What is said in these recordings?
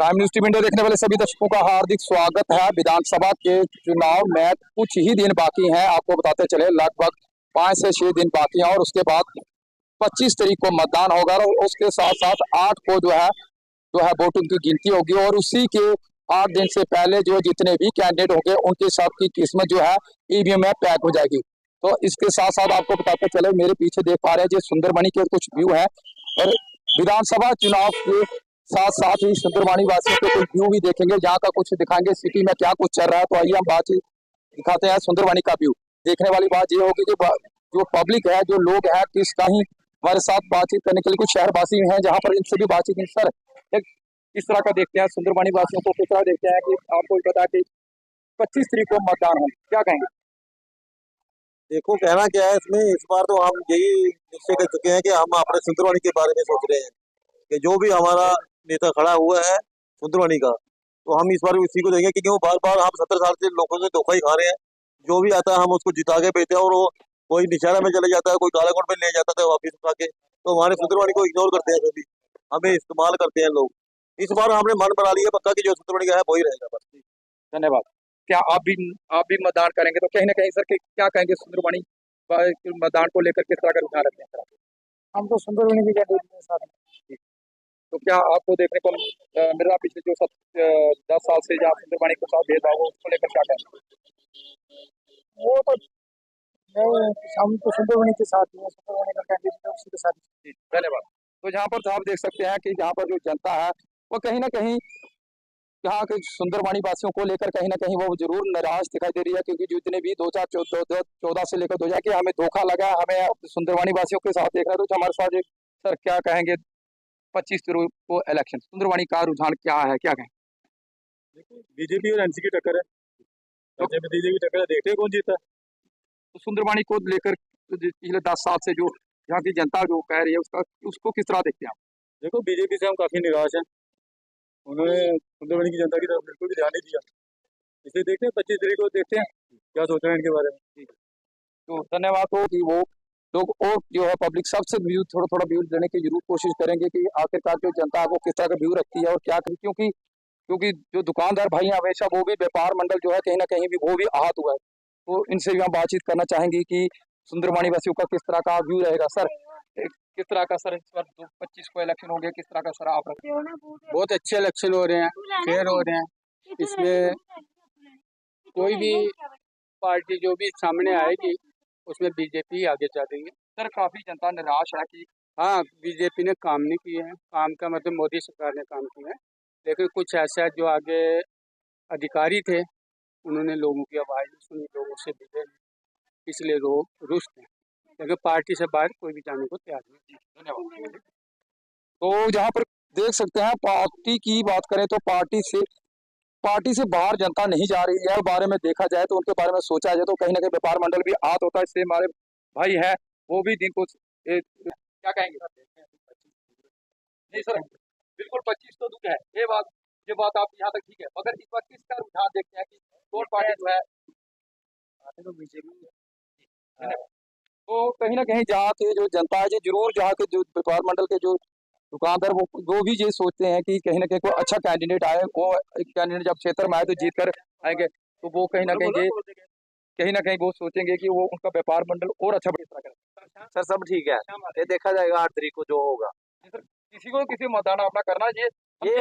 Prime news TV India देखने वाले सभी दर्शकों का हार्दिक स्वागत है। विधानसभा के चुनाव में कुछ ही दिन बाकी हैं। आपको बताते चले लगभग 5 से 6 दिन बाकी हैं और उसके बाद 25 तारीख को मतदान होगा और उसके साथ साथ 8 को जो है वोटों की गिनती होगी और उसी के 8 दिन से पहले जो जितने भी कैंडिडेट होंगे उनकी सबकी किस्मत जो है ईवीएम में पैक हो जाएगी। तो इसके साथ साथ आपको बताते चले मेरे पीछे देख पा रहे हैं जो सुंदरबनी के कुछ व्यू है और विधानसभा चुनाव के साथ साथ ही सुंदरबनी वासियों के कुछ व्यू भी देखेंगे, जहाँ का कुछ दिखाएंगे सिटी में क्या कुछ चल रहा है। तो आइए हम बातचीत दिखाते हैं सुंदरबनी का व्यू। देखने वाली बात ये होगी कि जो पब्लिक है, जो लोग हैं, किस कहीं हमारे साथ बातचीत करने के लिए कुछ शहरवासी हैं जहाँ पर इनसे भी बातचीत सर एक किस तरह का देखते हैं सुंदरबनी वासियों को, किस तरह देखते हैं कि आपको पता कि 25 तारीख को मतदान हो, क्या कहेंगे? देखो कहना क्या है इसमें, इस बार तो हम यही निश्चय कर चुके हैं कि हम अपने सुंदरबनी के बारे में सोच रहे हैं कि जो भी हमारा नेता खड़ा हुआ है सुंदरबनी का, तो हम इस बार उसी को देंगे, क्योंकि वो बार बार हम 70 साल से लोगों से धोखा ही खा रहे हैं। जो भी आता है हम उसको जिता के भेजते हैं और वो कोई निशाना में चले जाता है, कोई कालाकोट में ले जाता है वापिस उठा के, तो हमारे सुंदरबनी को इग्नोर करते हैं, सभी हमें इस्तेमाल करते हैं लोग। इस बार हमने मन बना लिया पक्का कि जो सुंदरबनी का है वही रहेगा बस। धन्यवाद। क्या आप भी मतदान करेंगे? तो कहीं ना कहीं सर क्या कहेंगे सुंदरबनी मतदान को लेकर किस तरह का रुझान रखते हैं सर? हम तो सुंदरबनी की कैंडिडेट में साथ हैं। तो क्या आपको देखने को मिल रहा पिछले जो 10 साल से जहाँ सुंदरबनी को साथ भेद रहा हो उसको लेकर क्या कहेंगे? वो तो हम तो सुंदरबनी के साथ ही हैं, सुंदरबनी का कैंडिडेट है उसी के साथ। धन्यवाद। तो जहाँ पर आप देख सकते हैं कि जहाँ पर जो जनता है वो कहीं ना कहीं यहाँ के सुंदरबनी वासियों को लेकर कहीं ना कहीं वो जरूर निराश दिखाई दे रही है, क्योंकि जितने भी 2014 से लेकर 2000 के हमें धोखा लगा, हमें सुंदरबनी वासियों के साथ देख रहे हैं। तो हमारे साथ सर क्या कहेंगे 25 तारीख को इलेक्शन, सुंदरबनी का रुझान क्या है, क्या कहें? देखो बीजेपी और एनसी की टक्कर है, तो बीजेपी टक्कर है, देखते हैं कौन जीता है। तो सुंदरबनी को लेकर पिछले 10 साल से जो यहाँ की जनता जो कह रही है उसको किस तरह देखते हैं आप? देखो बीजेपी से हम काफी निराश हैं, उन्होंने सुंदरबनी की जनता की तरफ बिल्कुल भी ध्यान नहीं दिया। इसलिए देखते हैं 25 तारीख को, देखते हैं क्या सोच रहे हैं इनके बारे में। तो धन्यवाद हो कि वो लोग और जो है पब्लिक सबसे व्यू थोड़ा व्यू देने की जरूर कोशिश करेंगे कि आखिरकार जो जनता है वो किस तरह का व्यू रखती है और क्या, क्योंकि जो दुकानदार भाई हैं हमेशा वो भी व्यापार मंडल जो है कहीं ना कहीं भी वो भी आहत हुआ है। तो इनसे भी हम बातचीत करना चाहेंगे कि सुंदरबनी वासियों का किस तरह का व्यू रहेगा। सर किस तरह का सर इस बार 25 को इलेक्शन हो गया, किस तरह का सर आप रखते हैं? बहुत अच्छे इलेक्शन हो रहे हैं, फेयर हो रहे हैं। इसमें कोई भी पार्टी जो भी सामने आएगी उसमें बीजेपी आगे चल रही है। सर काफी जनता निराश है कि हाँ, बीजेपी ने काम नहीं किए हैं, काम का मतलब मोदी सरकार ने काम किया है, लेकिन कुछ ऐसा जो आगे अधिकारी थे उन्होंने लोगों की आवाज़ नहीं सुनी, लोगों से भिड़े, इसलिए लोग रुष्ट हैं, लेकिन पार्टी से बाहर कोई भी जाने को तैयार नहीं। धन्यवाद। तो जहाँ पर देख सकते हैं पार्टी की बात करें तो पार्टी से बाहर जनता नहीं जा रही है। बारे में देखा जाए तो उनके बारे में सोचा जाए तो कहीं ना कहीं व्यापार मंडल भी आहत होता है। इससे हमारे भाई है वो भी दिन को क्या कहेंगे? नहीं सर बिल्कुल 25 तो दूर है, ये बात आप यहाँ तक ठीक है, मगर इस बार किसका रुझान देखते हैं कि कौन पार्टी जो है तो बीजेपी। तो कहीं ना कहीं जहाँ के जो जनता है जरूर जहाँ के जो व्यापार मंडल के जो दुकानदार वो भी ये सोचते हैं कि कहीं ना कहीं कोई अच्छा कैंडिडेट आए, वो कैंडिडेट जब क्षेत्र में आए तो जीत कर आएंगे, तो वो कहीं ना कहीं वो सोचेंगे कि वो उनका व्यापार मंडल और अच्छा करें। सर सब ठीक है, ये देखा जाएगा 8 तारीख को जो होगा। किसी को किसी मतदान अपना करना ये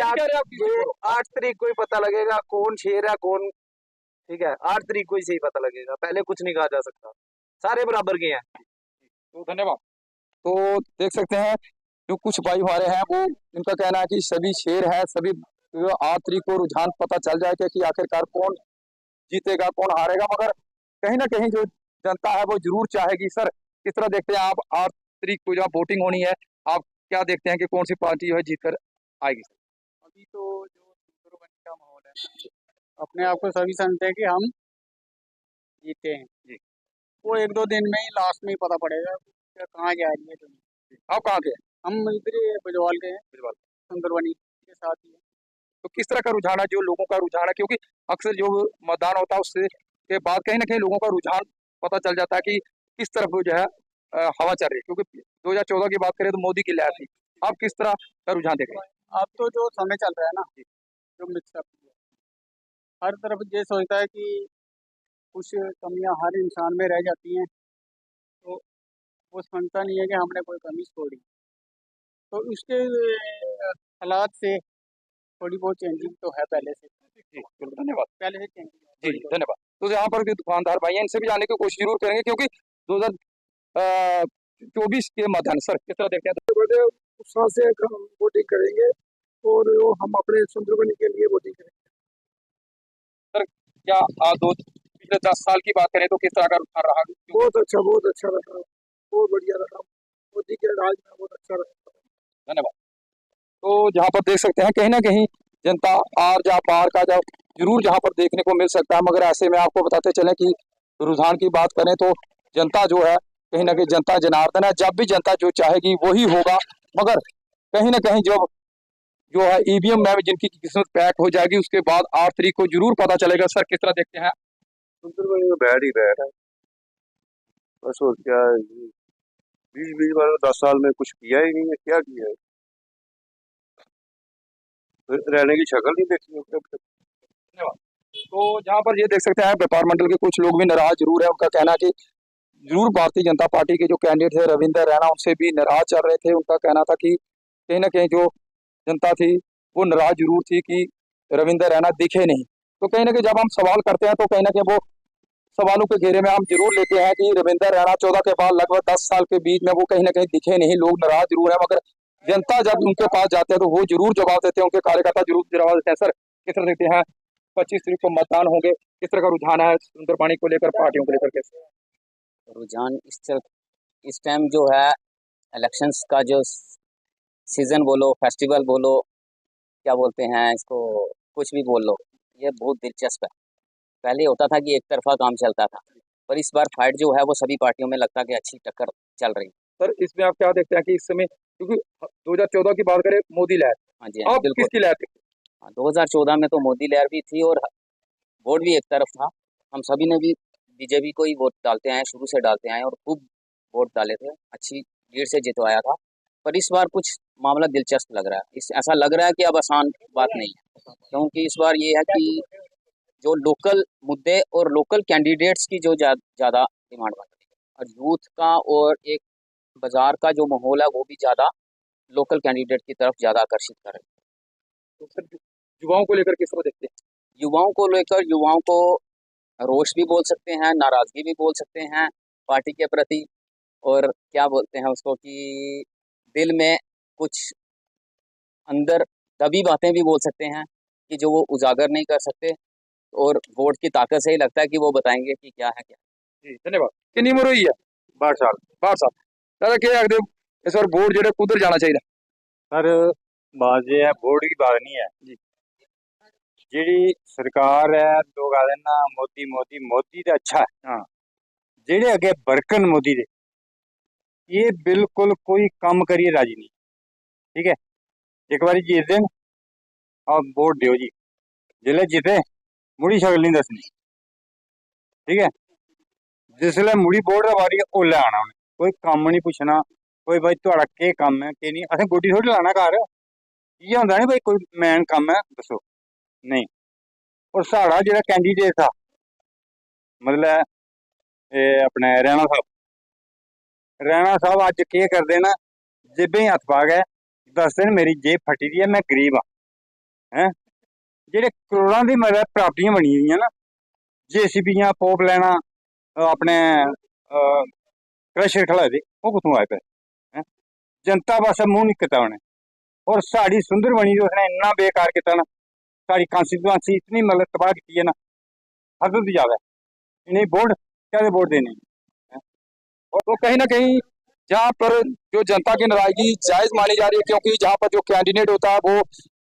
8 तारीख को ही पता लगेगा कौन शेर है कौन, ठीक है 8 तारीख को ही सही पता लगेगा, पहले कुछ नहीं कहा जा सकता, सारे बराबर के हैं। तो धन्यवाद। तो देख सकते हैं जो कुछ भाई हमारे हैं वो इनका कहना है कि सभी शेर है, सभी 8 तारीख को रुझान पता चल जाएगा कि आखिरकार कौन जीतेगा कौन हारेगा, मगर कहीं ना कहीं जो जनता है वो जरूर चाहेगी। सर किस तरह देखते हैं आप 8 तारीख को जहाँ वोटिंग होनी है, आप क्या देखते हैं कि कौन सी पार्टी जो है जीत कर आएगी? अभी तो जो सुंदरबनी का माहौल है, अपने आप को सभी समझते हैं कि हम जीते हैं जी। वो 1-2 दिन में ही लास्ट में ही पता पड़ेगा कहाँ जा रही है दुनिया। आप कहाँ के? हम इधर बिजवाल के हैं, सुंदरबनी के साथ ही है। तो किस तरह का रुझान है, जो लोगों का रुझान है, क्योंकि अक्सर जो मतदान होता है उससे के बाद कहीं ना कहीं लोगों का रुझान पता चल जाता है कि किस तरफ जो है हवा चल रही है, क्योंकि 2014 की बात करें तो मोदी की लहर थी। आप किस तरह का रुझान देख रहे हैं? अब तो जो समय चल रहा है ना, जो मिक्सअप है। हर तरफ ये सोचता है कि कुछ कमियां हर इंसान में रह जाती हैं, तो वो समझता नहीं है कि हमने कोई कमी छोड़ी। तो उसके हालात से थोड़ी बहुत चेंजिंग तो है पहले से। जी बिल्कुल, धन्यवाद। पहले से चेंजिंग है जी थोड़ी बहुत। धन्यवाद। तो यहाँ पर के दुकानदार भाई हैं, इनसे भी जानने की कोशिश जरूर करेंगे, क्योंकि 2024 के मध्याह्न सर किस तरह देखते हैं? बड़े उत्साह से हम वोटिंग करेंगे और वो हम अपने सुंदरबनी के लिए वोटिंग करेंगे। सर क्या पिछले 10 साल की बात करें तो किस तरह का रुझान रहा? बहुत अच्छा रहा, बहुत बढ़िया रहा। मोदी के राज में बहुत अच्छा रहा। धन्यवाद। तो जहाँ पर देख सकते हैं कहीं ना कहीं जनता आर जा पार का जब जरूर जहाँ पर देखने को मिल सकता है, मगर ऐसे में आपको बताते चलें कि रुझान की बात करें तो जनता जो है कहीं ना कहीं जनता जनार्दन है, जब भी जनता जो चाहेगी वही होगा। मगर कहीं ना कहीं जो है ईवीएम में जिनकी किस्मत पैक हो जाएगी उसके बाद 8 तारीख को जरूर पता चलेगा। सर किस तरह देखते हैं? सुंदरबनी में बैठ ही बैठ है, बस और क्या है। 10 साल में कुछ किया ही नहीं है, क्या किया है? रहने की शक्ल नहीं देखी है अब तक। धन्यवाद। तो जहाँ पर ये देख सकते हैं व्यापार मंडल के कुछ लोग भी नाराज जरूर है। उनका कहना है कि जरूर भारतीय जनता पार्टी के जो कैंडिडेट थे रविंदर रैना उनसे भी नाराज चल रहे थे। उनका कहना था कि कहीं ना कहीं जो जनता थी वो नाराज जरूर थी कि रविंदर रैना दिखे नहीं। तो कहीं ना कहीं जब हम सवाल करते हैं तो कहीं ना कहीं वो सवालों के घेरे में हम जरूर लेते हैं कि रविंदर रैना 14 के बाद लगभग 10 साल के बीच में वो कहीं ना कहीं दिखे नहीं। लोग नाराज जरूर है, मगर जनता जब उनके पास जाते हैं तो वो जरूर जवाब देते हैं, उनके कार्यकर्ता जरूर जवाब देते हैं। सर किस तरह देखते हैं 25 तारीख को मतदान होंगे, किस तरह का रुझान है सुंदरबनी को लेकर, पार्टियों को लेकर? कैसे रुझान इस टाइम जो है इलेक्शंस का जो सीजन बोलो, फेस्टिवल बोलो, क्या बोलते हैं इसको, कुछ भी बोल लो, ये बहुत दिलचस्प है। पहले होता था कि एक तरफा काम चलता था, पर इस बार फाइट जो है वो सभी पार्टियों में लगता है कि अच्छी टक्कर चल रही है। सर इसमें आप क्या देखते हैं कि इस समय, क्योंकि 2014 की बात करें मोदी लहर, हाँ जी, हाँ अब बिल्कुल। किसकी लहर थी? 2014 में तो मोदी लहर भी थी और वोट भी एक तरफ था। हम सभी ने भी बीजेपी को ही वोट डालते आए, शुरू से डालते आए और खूब वोट डाले थे, अच्छी लीड से जितवाया था। पर इस बार कुछ मामला दिलचस्प लग रहा है। ऐसा लग रहा है कि अब आसान बात नहीं है, क्योंकि इस बार ये है कि जो लोकल मुद्दे और लोकल कैंडिडेट्स की जो ज़्यादा डिमांड बन रही है, और यूथ का और एक बाजार का जो माहौल है वो भी ज़्यादा लोकल कैंडिडेट की तरफ ज़्यादा आकर्षित कर रहे हैं। तो सर युवाओं को लेकर किस तरह देखते हैं? युवाओं को लेकर, युवाओं को रोष भी बोल सकते हैं, नाराज़गी भी बोल सकते हैं पार्टी के प्रति, और क्या बोलते हैं उसको कि दिल में कुछ अंदर दबी बातें भी बोल सकते हैं कि जो वो उजागर नहीं कर सकते, और वोट की ताकत से ही लगता है कि वो बताएंगे कि क्या है क्या। जी धन्यवाद। कितनी उम्र हुई है? 12 साल। 12 साल। दादा क्या आखदे इस बार वोट जेह्ड़े कुद्धर जाना चाहिए? सर बात ये है, वोट की बात नहीं है जी। ਜਿਹੜੀ सरकार है, लोग आखदे ना मोदी मोदी मोदी तो अच्छा है, हाँ जेड़े अगे बरकन मोदी दे ये बिल्कुल कोई कम करिए राजी नहीं। ठीक है, एक बार जीत देन और वोट दियो जी, जिसले जिते मुड़ी शक्ल नहीं दसनी। ठीक है, जिसले मुड़ी वोट दा बारी ओल्ले आना उन्हें, कोई कम नहीं पूछना, कोई भाई तुहाड़ा केह् कम है केह् नहीं। असें गोड्डी थोड़ी लाना घर, इ'यै होंदा नी भाई कोई मैन कम है दसो, नहीं। और साढ़ा जेह्ड़ा कैंडीडेट था मतलब अपने रैना साहब अज केह् करदे न, जेबें हत्थ पा गए दसदे न मेरी जेब फटी दी है, मैं गरीब हाँ। हैं जेह्ड़े करोड़ां दी मतलब प्रापर्टियां बनी दियां ना, JCBयां पोप लैना अपने क्रशर खड़ाए दे, ओह् कुत्थों आए पे? जनता पास्सै मूंह नहीं कीता उ'नें। और साढ़ी सुंदरबनी गी उसने इन्ना बेकार कीता ना, साढ़ी कॉन्स्टिट्यूएंसी इतनी मतलब तबाह की है ना, हद तो ज्यादा है। इन्हें वोट क्या वोट देने हैं? और तो कहीं ना कहीं जहाँ पर जो जनता की नाराजगी जायज मानी जा रही है, क्योंकि जहाँ पर जो कैंडिडेट होता है वो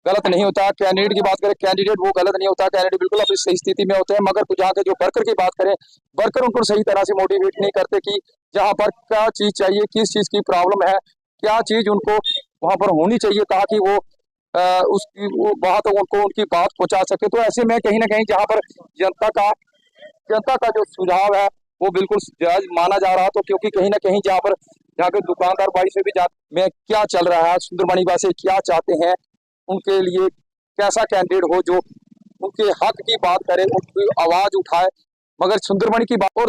गलत नहीं होता। कैंडिडेट की बात करें, कैंडिडेट वो गलत नहीं होता, कैंडिडेट बिल्कुल अपनी सही स्थिति में होते हैं। मगर कुछ जहाँ के जो वर्कर की बात करें, वर्कर उनको सही तरह से मोटिवेट नहीं करते कि जहाँ पर क्या चीज़ चाहिए, किस चीज़ की प्रॉब्लम है, क्या चीज़ उनको वहाँ पर होनी चाहिए ताकि वो उसकी वो वहाँ तक उनको उनकी बात पहुँचा सके। तो ऐसे में कहीं ना कहीं जहाँ पर जनता का जो सुझाव है वो बिल्कुल जायज माना जा रहा। तो क्योंकि कहीं ना कहीं जहाँ पर जाकर दुकानदार भाई से भी में क्या चल रहा है, सुंदरबनी वासी क्या चाहते हैं, उनके लिए कैसा कैंडिडेट हो जो उनके हक की बात करे, उनकी आवाज उठाए। मगर सुंदरमणि की बात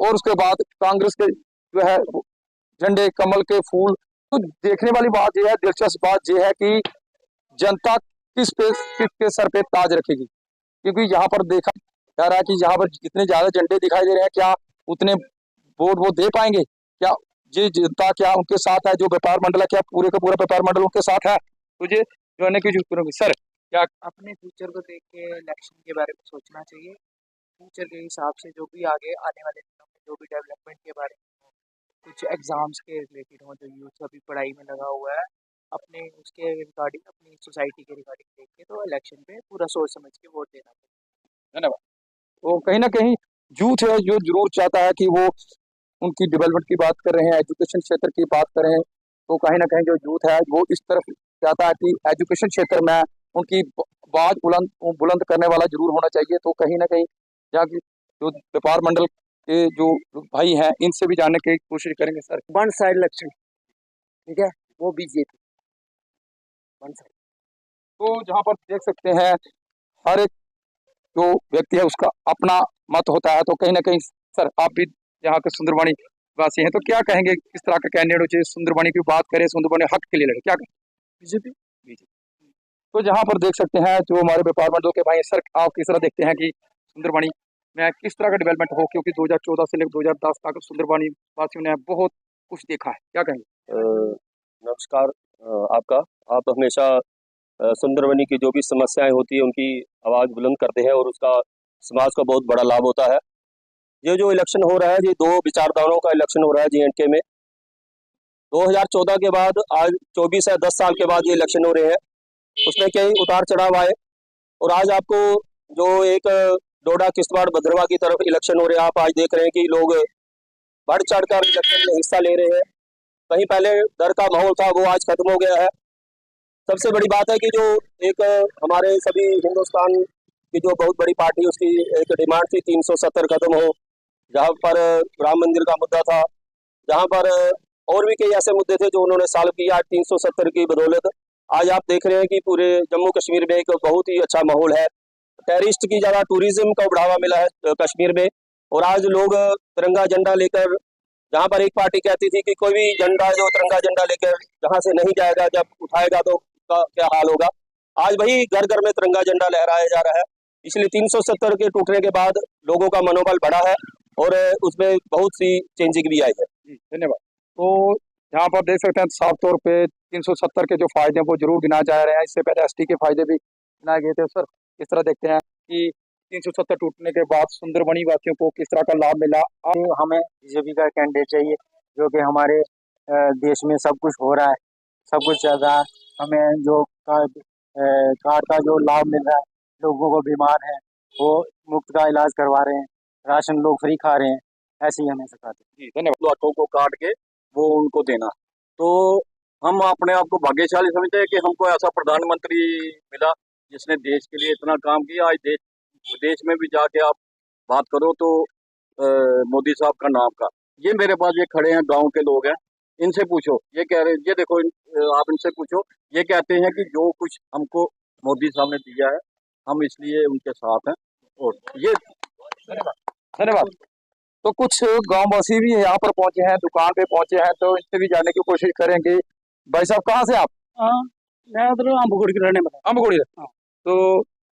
और उसके बाद कांग्रेस के जो है झंडे, कमल के फूल। तो देखने वाली बात यह है, दिलचस्प बात यह है कि जनता किसके सर पे ताज रखेगी, क्योंकि यहाँ पर देखा जा रहा है कि यहाँ पर जितने ज्यादा झंडे दिखाई दे रहे हैं, क्या उतने वोट वो दे पाएंगे? क्या ये जनता क्या उनके साथ है? जो व्यापार मंडल है, क्या पूरे का पूरा व्यापार मंडल उनके साथ है? तो ये जानने की जरूरत है सर। क्या अपने फ्यूचर को देख के इलेक्शन के बारे में सोचना चाहिए। फ्यूचर के हिसाब से जो भी आगे आने वाले दिनों में जो भी डेवलपमेंट के बारे में हो, कुछ एग्जाम्स के रिलेटेड हो, जो यूथ अभी पढ़ाई में लगा हुआ है, अपने उसके रिगार्डिंग, अपनी सोसाइटी के रिगार्डिंग देख के तो इलेक्शन पे पूरा सोच समझ के वोट देना चाहिए। धन्यवाद। तो कहीं ना कहीं यूथ है जो जरूर चाहता है कि वो उनकी डेवलपमेंट की बात कर रहे हैं, एजुकेशन क्षेत्र की बात करें, तो कहीं ना कहीं जो यूथ है वो इस तरफ चाहता है कि एजुकेशन क्षेत्र में उनकी आवाज बुलंद करने वाला जरूर होना चाहिए। तो कहीं ना कहीं यहाँ की जो व्यापार मंडल के जो भाई हैं, इनसे भी जानने की कोशिश करेंगे सर। वन साइड इलेक्शन, ठीक है, वो बीजेपी वन साइड। तो जहाँ पर देख सकते हैं हर एक जो व्यक्ति है उसका अपना मत होता है। तो कहीं ना कहीं सर आप भी यहाँ के सुंदरवानी वासी हैं, तो क्या कहेंगे किस तरह का कैंडिडेट हो चाहिए? सुंदरवानी की बात करें, सुंदरवानी हक के लिए लड़े, क्या कहें? बीजेपी। तो जहाँ पर देख सकते हैं जो हमारे व्यापार मंडल के भाई हैं, सर आप किस तरह देखते हैं कि सुंदरवानी में किस तरह का डेवलपमेंट हो? क्योंकि 2014 से लेकर 2010 तक सुंदरवानी वासियों ने बहुत कुछ देखा है, क्या कहेंगे? नमस्कार। आपका आप हमेशा सुंदरबनी की जो भी समस्याएं होती है उनकी आवाज़ बुलंद करते हैं और उसका समाज को बहुत बड़ा लाभ होता है। ये जो इलेक्शन हो रहा है, ये दो विचारधाराओं का इलेक्शन हो रहा है J&K में। 2014 के बाद आज 24 है, 10 साल के बाद ये इलेक्शन हो रहे हैं। उसमें कई उतार चढ़ाव आए और आज आपको जो एक डोडा, किश्तवाड़, भद्रवाह की तरफ इलेक्शन हो रहे हैं, आप आज देख रहे हैं कि लोग बढ़ चढ़कर इलेक्शन में हिस्सा ले रहे हैं। कहीं पहले डर का माहौल था, वो आज खत्म हो गया है। सबसे बड़ी बात है कि जो एक हमारे सभी हिंदुस्तान की जो बहुत बड़ी पार्टी, उसकी एक डिमांड थी 370 खत्म हो, जहाँ पर राम मंदिर का मुद्दा था, जहाँ पर और भी कई ऐसे मुद्दे थे जो उन्होंने सॉल्व किया 370 की बदौलत। आज आप देख रहे हैं कि पूरे जम्मू कश्मीर में एक बहुत ही अच्छा माहौल है। टूरिस्ट की जगह टूरिज्म को बढ़ावा मिला है कश्मीर में। और आज लोग तिरंगा झंडा लेकर, जहाँ पर एक पार्टी कहती थी कि कोई भी झंडा जो तिरंगा झंडा लेकर जहाँ से नहीं जाएगा, जब उठाएगा तो उसका क्या हाल होगा, आज वही घर घर में तिरंगा झंडा लहराया जा रहा है। इसलिए 370 के टूटने के बाद लोगों का मनोबल बढ़ा है और उसमें बहुत सी चेंजिंग भी आई है। धन्यवाद। तो यहाँ पर देख सकते हैं साफ तौर पे 370 के जो फायदे हैं वो जरूर गिनाए जा रहे हैं। इससे पहले ST के फायदे भी गिनाए गए थे। सर किस तरह देखते हैं कि 370 टूटने के बाद सुंदरबनी वासियों को किस तरह का लाभ मिला? हमें बीजेपी का कैंडिडेट चाहिए, जो कि हमारे देश में सब कुछ हो रहा है, सब कुछ चल रहा है। हमें जो कार्ड का जो लाभ मिल रहा है, लोगों को बीमार हैं वो मुफ्त का इलाज करवा रहे हैं, राशन लोग फ्री खा रहे हैं, ऐसे ही हमें सिखाते हैं। जी धन्यवाद। लाखों को काट के वो उनको देना, तो हम अपने आप को भाग्यशाली समझते हैं कि हमको ऐसा प्रधानमंत्री मिला जिसने देश के लिए इतना काम किया। आज विदेश में भी जाके आप बात करो तो मोदी साहब का नाम का, ये मेरे पास ये खड़े हैं, गांव के लोग हैं, इनसे पूछो, ये कह रहे, ये देखो आप इनसे पूछो, ये कहते हैं कि जो कुछ हमको मोदी साहब ने दिया है हम इसलिए उनके साथ हैं। और ये धन्यवाद। तो कुछ गांववासी भी यहाँ पर पहुंचे हैं, दुकान पे पहुंचे हैं, तो इनसे भी जानने की कोशिश करेंगे। भाई साहब कहाँ से आप? मैं उधर अम्बगुड़ी के रहने वाला। अम्बगुड़ी से। तो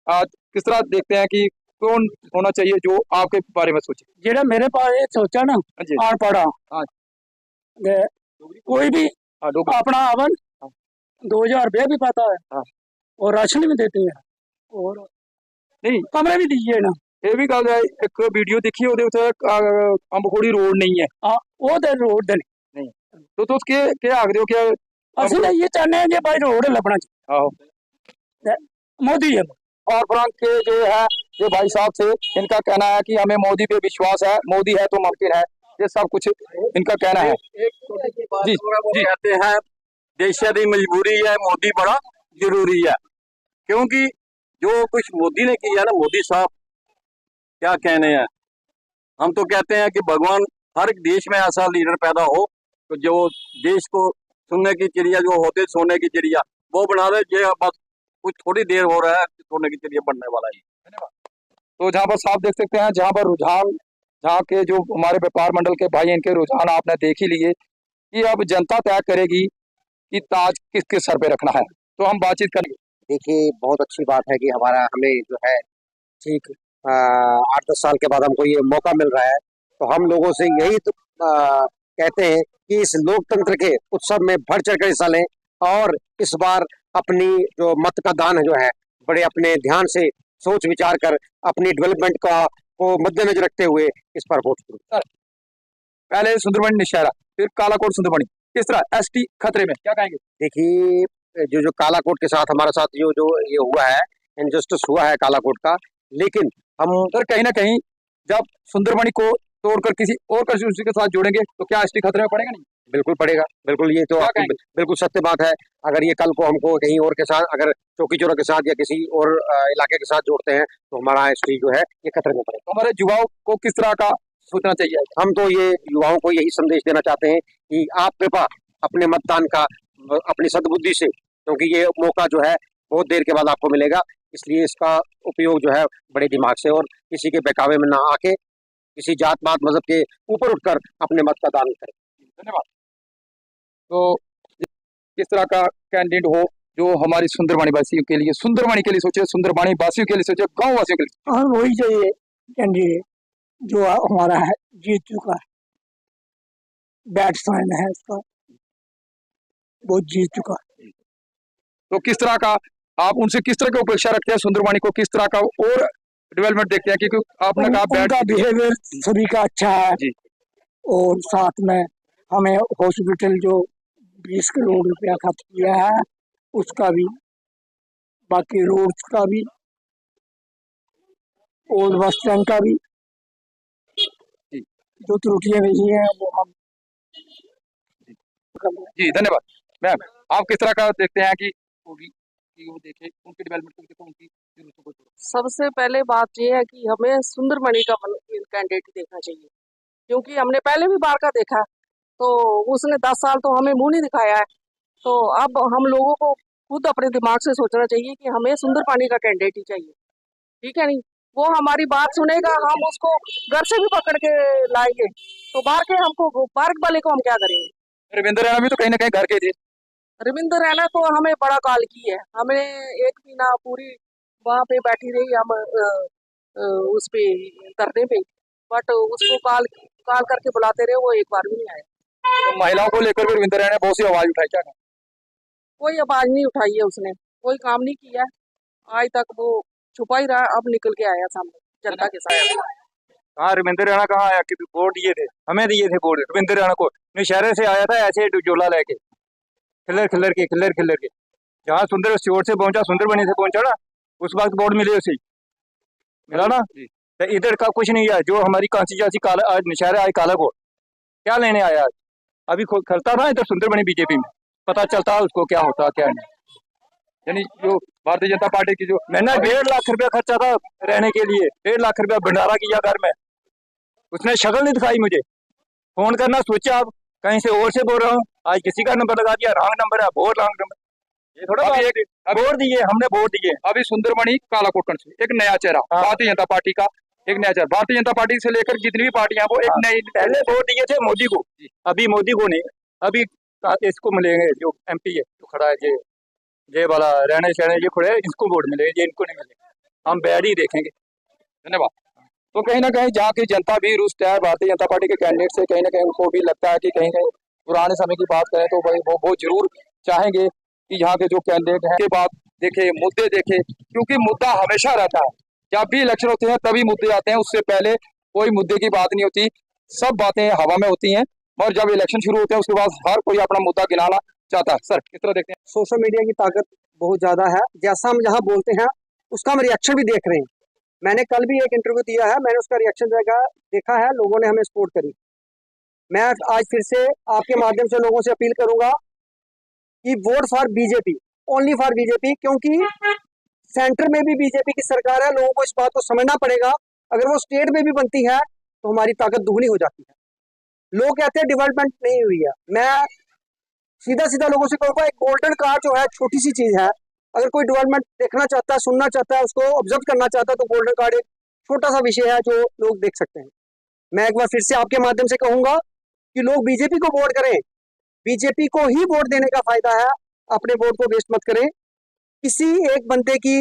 आज किस तरह देखते हैं कि कौन होना चाहिए जो आपके बारे में सोचे? जेड़ा मेरे पास ये सोचा ना, जी। आन पढ़ा, हाँ। कोई भी अपना आवन 2000 रुपया भी पाता है। हाँ। और राशन भी देते हैं और नहीं कमरे भी दीजिए ना। ये भी गल है, एक वीडियो देखी ਉਹਦੇ ਉੱਤੇ ਅੰਬਖੋੜੀ रोड नहीं है। हाँ, वो दे रोड दे नहीं तो तुस के आखदे हो कि असली ये चाहते हैं कि भाई रोड लभना चाहिए। आहो मोदी है। और फ्रांक के जो है ये भाई साहब से इनका कहना है कि हमें मोदी पे विश्वास है, मोदी है तो मुमकिन है, ये सब कुछ इनका कहना है। जी जी कहते हैं देश की मजबूरी है, मोदी बड़ा जरूरी है, क्योंकि जो कुछ मोदी ने किया ना, मोदी साहब क्या कहने हैं। हम तो कहते हैं कि भगवान हर देश में ऐसा लीडर पैदा हो तो जो देश को सुनने की चिड़िया जो होते सोने की चिड़िया वो बना दे। ये बस कुछ थोड़ी देर हो रहा है, होने के लिए बनने वाला है। तो जहाँ पर साफ देख सकते हैं, जहाँ पर रुझान, जहाँ के जो हमारे व्यापार मंडल के भाई, इनके रुझान आपने देख ही लिए कि अब जनता तय करेगी कि ताज किसके सर पे रखना है। तो हम बातचीत करेंगे। देखिए, बहुत अच्छी बात है कि हमें जो है ठीक 8-10 साल के बाद हमको ये मौका मिल रहा है। तो हम लोगों से यही तो कहते हैं कि इस लोकतंत्र के उत्सव में बढ़ चढ़ कर हिस्सा लें और इस बार अपनी जो मत का दान जो है बड़े अपने ध्यान से सोच विचार कर अपनी डेवलपमेंट को मद्देनजर रखते हुए इस पर वोट करें। पहले सुंदरबनी निशारा, फिर कालाकोट सुंदरबनी, किस तरह एसटी खतरे में, क्या कहेंगे? देखिए, जो कालाकोट के साथ हमारे साथ जो ये हुआ है, इनजस्टिस हुआ है कालाकोट का, लेकिन हम सर कहीं ना कहीं जब सुंदरबनी को तोड़कर किसी और कंस्टिट्यूंसी के साथ जोड़ेंगे तो क्या एसटी खतरे में पड़ेगा? नहीं, बिल्कुल पड़ेगा, बिल्कुल। ये तो क्या आपकी कहेंगे? बिल्कुल सत्य बात है। अगर ये कल को हमको कहीं और के साथ, अगर चौकी चोरों के साथ या किसी और इलाके के साथ जोड़ते हैं तो हमारा एसटी जो है ये खतरे में पड़ेगा। तो हमारे युवाओं को किस तरह का सोचना चाहिए? हम तो ये युवाओं को यही संदेश देना चाहते हैं कि आप कृपा अपने मतदान का अपनी सद्बुद्धि से, क्योंकि ये मौका जो है बहुत देर के बाद आपको मिलेगा, इसलिए इसका उपयोग जो है बड़े दिमाग से और किसी के बहकावे में ना आके किसी जात पात मजहब के ऊपर उठकर अपने मत का दान करें। धन्यवाद। तो किस तरह का कैंडिडेट हो जो हमारी सुंदरबनी वासियों के लिए, सुंदरबनी के लिए सोचे, सुंदरबनी वासियों के लिए सोचे, गांव वासियों के लिए? हाँ, वही चाहिए कैंडिडेट जो हमारा है, जीत चुका है, बैट्समैन है उसका, वो जीत चुका है। तो किस तरह का आप उनसे किस तरह की अपेक्षा रखते हैं? सुंदरबनी को किस तरह का और डेवलपमेंट देखते हैं? क्योंकि आपने कहा उनका बिहेवियर सभी का अच्छा है जी। और साथ में हमें हॉस्पिटल जो 20 करोड़ रुपया खर्च किया है उसका भी, बाकी रोड्स का भी, ओल्ड बस स्टैंड का भी जो त्रुटियां रही हैं वो हम जी। धन्यवाद। मैम, आप किस तरह का देखते हैं कि होगी कि वो देखे उनके डेवलपमेंट को, देखो उनकी जरूरतों को? सबसे पहले बात ये है कि हमें सुंदरबनी का कैंडिडेट देखना चाहिए, क्योंकि हमने पहले भी बार का देखा तो उसने 10 साल तो हमें मुंह नहीं दिखाया है। तो अब हम लोगों को खुद अपने दिमाग से सोचना चाहिए कि हमें सुंदरबनी का कैंडिडेट ही चाहिए, ठीक है? नहीं, वो हमारी बात सुनेगा, हम उसको घर से भी पकड़ के लाएंगे, तो बाहर वाले को हम क्या करेंगे? रविंद्र रैना भी तो कहीं ना कहीं घर के थे। रविंद्र रैना तो हमें बड़ा काल की है, हमें एक महीना पूरी वहाँ पे बैठी रही हम उस पे धरने पे, बट उसको काल करके बुलाते रहे, वो एक बार भी नहीं आया। तो महिलाओं को लेकर भी रविंद्र रैना ने बहुत सी आवाज उठाई, क्या कहें? कोई आवाज नहीं उठाई है उसने, कोई काम नहीं किया आज तक, वो छुपा ही रहा, अब निकल के आया सामने जनता के साथ। कहाँ रविंद्र रैना कहाँ आया कि वोट दिए थे, हमें दिए थे वोट रविंद्र रैना को। नौशहरे से आया था ऐसे जोला लेके, खिल्लर के जहाँ सुंदर शोर से पहुंचा, सुंदरबनी से पहुंचा ना, उस वक्त वोट मिले उसे, मिला ना। तो इधर का कुछ नहीं है, जो हमारी कॉन्स्टिट्यूंसी आज नौशहरे आज कालाकोट क्या लेने आया? अभी खलता था इधर सुंदरबनी बीजेपी में, पता चलता उसको क्या होता क्या नहीं। यानी जो भारतीय जनता पार्टी की जो मैंने 1.5 लाख रुपया खर्चा था रहने के लिए, 1.5 लाख रुपया भंडारा किया घर में, उसने शक्ल नहीं दिखाई मुझे। फोन करना सोचा, आप कहीं से और से बोल रहा हूँ, आज किसी का नंबर लगा दिया, रॉन्ग नंबर है, बहुत रॉन्ग नंबर। ये थोड़ा वोट दिए हमने, वोट दिए। अभी सुंदरबनी कालाकोट कंस्टिट्यूंसी एक नया चेहरा, भारतीय जनता पार्टी का एक नया चेहरा, भारतीय जनता पार्टी से लेकर जितनी भी पार्टियां वो एक नई, पहले वोट दिए थे मोदी को, अभी मोदी को नहीं, अभी इसको मिलेंगे जो MP है जो खड़ा है, ये वाला रहने सहने ये खड़े, इसको वोट मिलेगा, ये इनको नहीं मिलेगा, हम बैड ही देखेंगे। धन्यवाद। तो कहीं ना कहीं जहाँ की जनता भी रुष्ट है भारतीय जनता पार्टी के कैंडिडेट से, कहीं ना कहीं उनको भी लगता है कि कहीं कहीं पुराने समय की बात करें तो भाई वो जरूर चाहेंगे कि यहाँ के जो कैंडिडेट हैं के बाद देखे, मुद्दे देखे, क्योंकि मुद्दा हमेशा रहता है। जब भी इलेक्शन होते हैं तभी मुद्दे आते हैं, उससे पहले कोई मुद्दे की बात नहीं होती, सब बातें हवा में होती हैं, और जब इलेक्शन शुरू होते हैं उसके बाद हर कोई अपना मुद्दा गिनाना चाहता है। सर किस तरह देखते हैं? सोशल मीडिया की ताकत बहुत ज्यादा है, जैसा हम जहाँ बोलते हैं उसका हम रिएक्शन भी देख रहे हैं। मैंने कल भी एक इंटरव्यू दिया है, मैंने उसका रिएक्शन देखा है, लोगों ने हमें सपोर्ट करी। मैं आज फिर से आपके माध्यम से लोगों से अपील करूंगा कि vote for BJP, only for BJP, क्योंकि सेंटर में भी बीजेपी की सरकार है, लोगों को इस बात को समझना पड़ेगा। अगर वो स्टेट में भी बनती है तो हमारी ताकत दुगनी हो जाती है। लोग कहते हैं डेवलपमेंट नहीं हुई है, मैं सीधा सीधा लोगों से कहूँगा एक गोल्डन कार्ड जो है छोटी सी चीज है, अगर कोई डेवलपमेंट देखना चाहता है, सुनना चाहता है, उसको ऑब्जर्व करना चाहता है, तो गोल्डन कार्ड एक छोटा सा विषय है जो लोग देख सकते हैं। मैं एक बार फिर से आपके माध्यम से कहूंगा कि लोग बीजेपी को वोट करें, बीजेपी को ही वोट देने का फायदा है, अपने वोट को वेस्ट मत करें। किसी एक बंदे की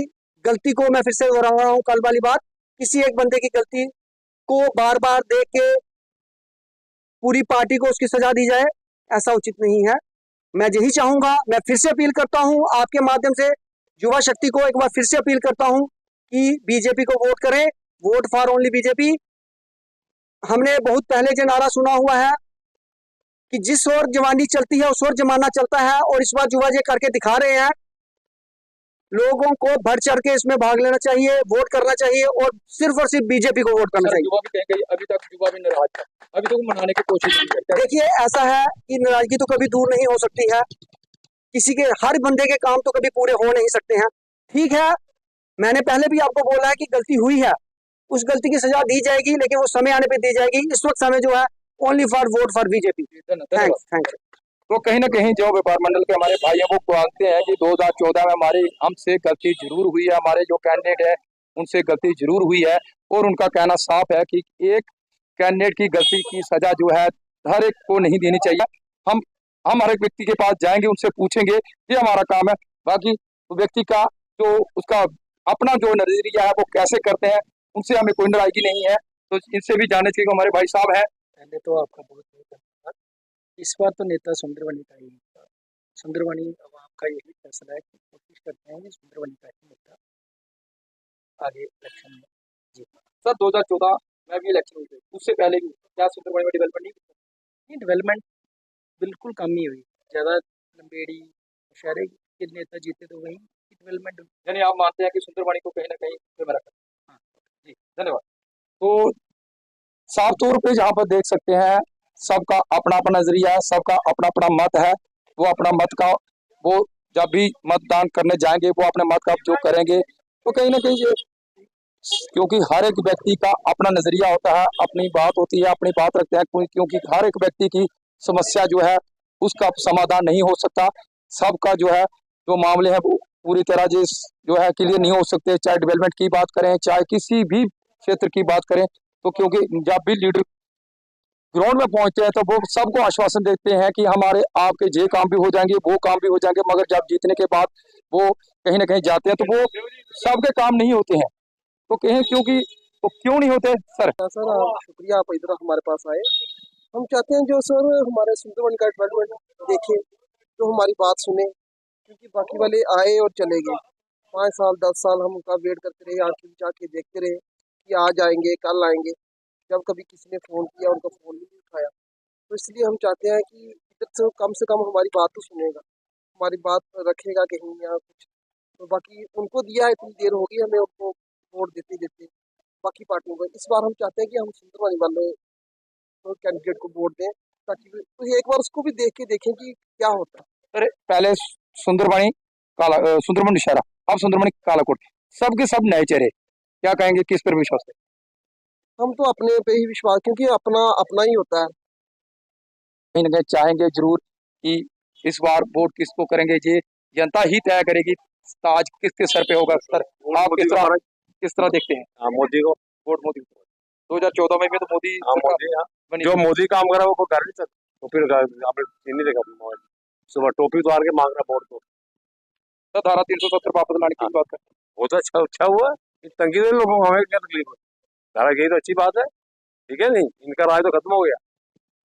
गलती को, मैं फिर से दोहरा रहा हूँ कल वाली बात, किसी एक बंदे की गलती को बार बार देख के पूरी पार्टी को उसकी सजा दी जाए, ऐसा उचित नहीं है। मैं यही चाहूंगा, मैं फिर से अपील करता हूं आपके माध्यम से युवा शक्ति को, एक बार फिर से अपील करता हूं कि बीजेपी को वोट करें, वोट फॉर ओनली बीजेपी। हमने बहुत पहले जो नारा सुना हुआ है कि जिस ओर जवानी चलती है उस ओर जमाना चलता है, और इस बार युवा जी करके दिखा रहे हैं। लोगों को बढ़ चढ़ के इसमें भाग लेना चाहिए, वोट करना चाहिए, और सिर्फ बीजेपी को वोट करना चाहिए। युवा भी कहेंगे अभी तक युवा भी नाराज है, अभी तक मनाने की कोशिश नहीं करते। देखिए, ऐसा है कि नाराजगी तो कभी दूर नहीं हो सकती है, किसी के, हर बंदे के काम तो कभी पूरे हो नहीं सकते हैं। ठीक है, मैंने पहले भी आपको बोला है कि गलती हुई है, उस गलती की सजा दी जाएगी, लेकिन वो समय आने पे दी जाएगी। इस वक्त समय जो है only for vote for BJP. Thanks. तो कहीं ना कहीं जो व्यापार मंडल के हमारे भाई हैं वो मानते हैं कि 2014 में हमारी हमसे गलती जरूर हुई है, हमारे जो कैंडिडेट है उनसे गलती जरूर हुई है, और उनका कहना साफ है कि एक कैंडिडेट की गलती की सजा जो है हर एक को नहीं देनी चाहिए। हम हर एक व्यक्ति के पास जाएंगे, उनसे पूछेंगे, ये हमारा काम है। बाकी व्यक्ति का जो उसका अपना जो नजरिया है वो कैसे करते हैं, उनसे हमें कोई नाराजगी नहीं है। तो इनसे भी जानने चाहिए हमारे भाई साहब हैं। पहले तो आपका बहुत बहुत धन्यवाद। इस बार तो नेता सुंदरवनी का ही था। सुंदरवनी अब आपका यही फैसला है कि कोशिश करते हैं कि सुंदरवनी का ही नेता आगे इलेक्शन में जीतना। सर 2014 में भी इलेक्शन हुई थी, उससे पहले भी क्या सुंदरवनी में डेवलपमेंट नहीं हुई? नहीं, डेवलपमेंट बिल्कुल कम ही हुई। ज़्यादा लंबेड़ी शहरे के नेता जीते तो वहीं की डेवलपमेंट हुई। यानी आप मानते हैं कि सुंदरवनी को कहीं ना कहीं में रखा। हाँ जी, धन्यवाद। तो साफ तौर पे जहाँ पर देख सकते हैं सबका अपना अपना नजरिया है, सबका अपना अपना मत है। वो अपना मत का वो जब भी मतदान करने जाएंगे वो अपने मत का जो करेंगे, तो कहीं ना कहीं ये, क्योंकि हर एक व्यक्ति का अपना नजरिया होता है, अपनी बात होती है, अपनी बात रखते हैं, क्योंकि हर एक व्यक्ति की समस्या जो है उसका समाधान नहीं हो सकता। सबका जो है जो मामले हैं वो पूरी तरह जो है क्लियर नहीं हो सकते, चाहे डेवलपमेंट की बात करें, चाहे किसी भी क्षेत्र की बात करें। तो क्योंकि जब भी लीडर ग्राउंड में पहुंचते हैं तो वो सबको आश्वासन देते हैं कि हमारे आपके ये काम भी हो जाएंगे, वो काम भी हो जाएंगे, मगर जब जीतने के बाद वो कहीं ना कहीं जाते हैं तो वो सबके काम नहीं होते हैं। तो कहें क्यों नहीं होते सर? सर शुक्रिया, आप इधर हमारे पास आए। हम चाहते हैं जो सर हमारे सुंदरवन का डेवलपमेंट देखे, जो हमारी बात सुने, क्योंकि बाकी वाले आए और चले गए। 5 साल 10 साल हम उनका वेट करते रहे, आंखें बिछा के देखते रहे कि आज आएंगे कल आएंगे। जब कभी किसी ने फ़ोन किया उनका फ़ोन नहीं उठाया। तो इसलिए हम चाहते हैं कि इधर से कम हमारी बात तो सुनेगा, हमारी बात रखेगा कहीं या कुछ। तो बाकी उनको दिया है, इतनी देर हो गई हमें उनको वोट देते देते बाकी पार्टियों को। इस बार हम चाहते हैं कि हम सुंदरवानी वाले तो कैंडिडेट को वोट दें, ताकि तो एक बार उसको भी देख के देखें कि क्या होता है। अरे पहले सुंदरबनी सुंदरबनी शहरा, अब सुंदरबनी कालाकोट, सबके सब नए चेहरे, क्या कहेंगे, किस पर विश्वास है? हम तो अपने पे ही विश्वास, क्योंकि अपना अपना ही होता है। कहीं ना कहीं चाहेंगे जरूर कि इस बार वोट किसको करेंगे, ये जनता ही तय करेगी ताज किसके सर पे होगा। सर आप किस तरह देखते हैं? मोदी को वोट मोदी 2014 में भी तो मोदी बनी। जो मोदी काम करा वो कर नहीं सकता, तो फिर नहीं देगा सुबह टोपी उतार के मांग रहा वोट को। तो धारा 370 वापस लाने की बात करते हैं। वो तो अच्छा हुआ, तंगी दे लोगों को, हमें क्या तकलीफ है? धारा गई तो अच्छी बात है, ठीक है नहीं, इनका राज तो खत्म हो गया।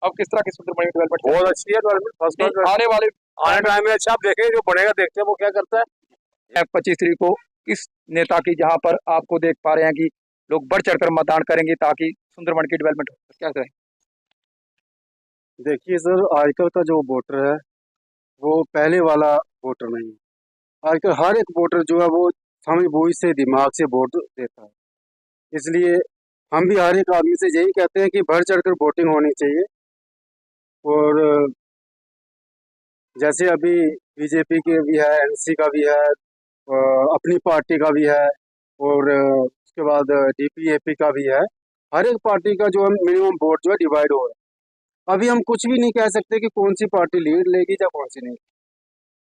अब किस तरह की सुंदरबनी डेवलपमेंट बहुत अच्छी है डेवलपमेंट, आने टाइम में अच्छा आप देखें, जो बढ़ेगा देखते हैं वो क्या करता है। 25 तारीख को किस नेता की जहां पर आपको देख पा रहे हैं कि लोग बढ़ चढ़कर मतदान करेंगे ताकि सुंदरबन की डेवलपमेंट हो, क्या करें? देखिए सर, आजकल का जो वोटर है वो पहले वाला वोटर नहीं है। आजकल हर एक वोटर जो है वो समझ बूझ से, दिमाग से वोट देता है। इसलिए हम भी हर एक आदमी से यही कहते हैं कि बढ़ चढ़कर वोटिंग होनी चाहिए। और जैसे अभी बीजेपी के भी है, एनसी का भी है, अपनी पार्टी का भी है, और उसके बाद डीपीएपी का भी है। हर एक पार्टी का जो है मिनिमम वोट जो है डिवाइड हो रहा है। अभी हम कुछ भी नहीं कह सकते कि कौन सी पार्टी लीड लेगी या कौन सी नहीं।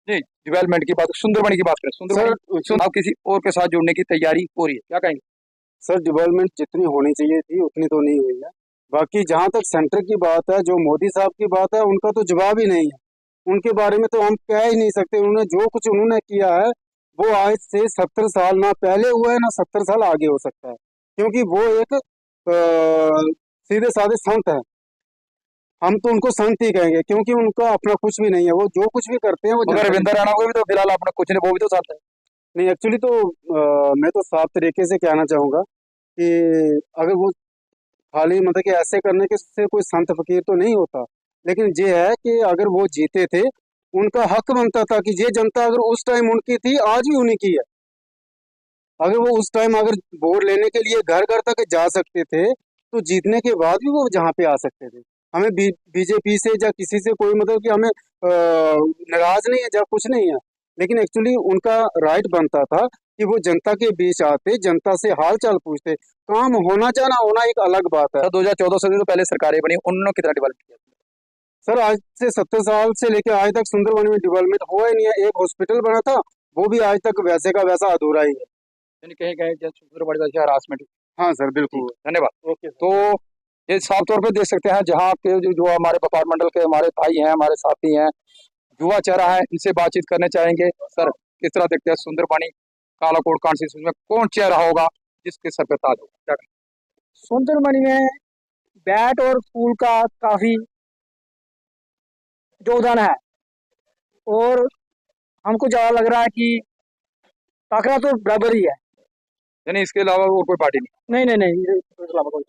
जी, डेवलपमेंट की बात, सुंदरबनी की बात करें, सुंदरबनी आप किसी और के साथ जुड़ने की तैयारी हो रही है, क्या कहेंगे? सर डेवलपमेंट जितनी होनी चाहिए थी उतनी तो नहीं हुई है। बाकी जहां तक सेंटर की बात है, जो मोदी साहब की बात है, उनका तो जवाब ही नहीं है। उनके बारे में तो हम कह ही नहीं सकते। उन्होंने जो कुछ उन्होंने किया है वो आज से 70 साल ना पहले हुआ है ना 70 साल आगे हो सकता है, क्योंकि वो एक सीधे साधे संत है। हम तो उनको संत ही कहेंगे, क्योंकि उनका अपना कुछ भी नहीं है। वो जो कुछ भी करते हैं वो मगर जनता के रविंद्र राणा को भी तो फिलहाल अपना कुछ नहीं, वो भी तो साथ है। नहीं, एक्चुअली तो मैं तो साफ तरीके से कहना चाहूंगा कि अगर वो खाली मतलब कि ऐसे करने के से कोई संत फकीर तो नहीं होता, लेकिन ये है कि अगर वो जीते थे, उनका हक बनता था कि ये जनता अगर उस टाइम उनकी थी, आज भी उन्हीं की है। अगर वो उस टाइम अगर वोट लेने के लिए घर घर तक जा सकते थे, तो जीतने के बाद भी वो जहाँ पे आ सकते थे। हमें बीजेपी से या किसी से कोई मतलब कि हमें नाराज नहीं है या कुछ नहीं है, लेकिन एक्चुअली उनका राइट बनता था कि वो जनता के बीच आते, जनता से हाल चाल पूछते। काम होना चाहना होना एक अलग बात है। 2014 से तो पहले सरकारें बनी, उन्होंने कितना डेवलप किया? सर आज से 70 साल से लेकर आज तक सुंदरबनी में डेवलपमेंट हुआ ही नहीं है। एक हॉस्पिटल बना था, वो भी आज तक वैसे का वैसा अधूरा ही है। यानी कहीं कहीं सुंदरबनी जैसे हरासमेंट। हाँ सर, बिल्कुल। धन्यवाद। ओके। तो ये साफ तौर पे देख सकते हैं, जहाँ के जो हमारे व्यापार मंडल के हमारे भाई हैं, हमारे साथी हैं, युवा चेहरा है, इनसे बातचीत करने चाहेंगे। सर किस तरह देखते हैं सुंदरबनी कालाकोट कॉन्स्टिट्यूंसी में कौन चेहरा होगा जिसके सर पे ताज होगा, क्या कहें? सुंदरबनी में बैट और फूल का काफी योगदान है, और हमको ज्यादा लग रहा है कि ताकरा तो बराबर ही है। यानी इसके अलावा और कोई पार्टी नहीं? नहीं नहीं नहीं, इसके अलावा कोई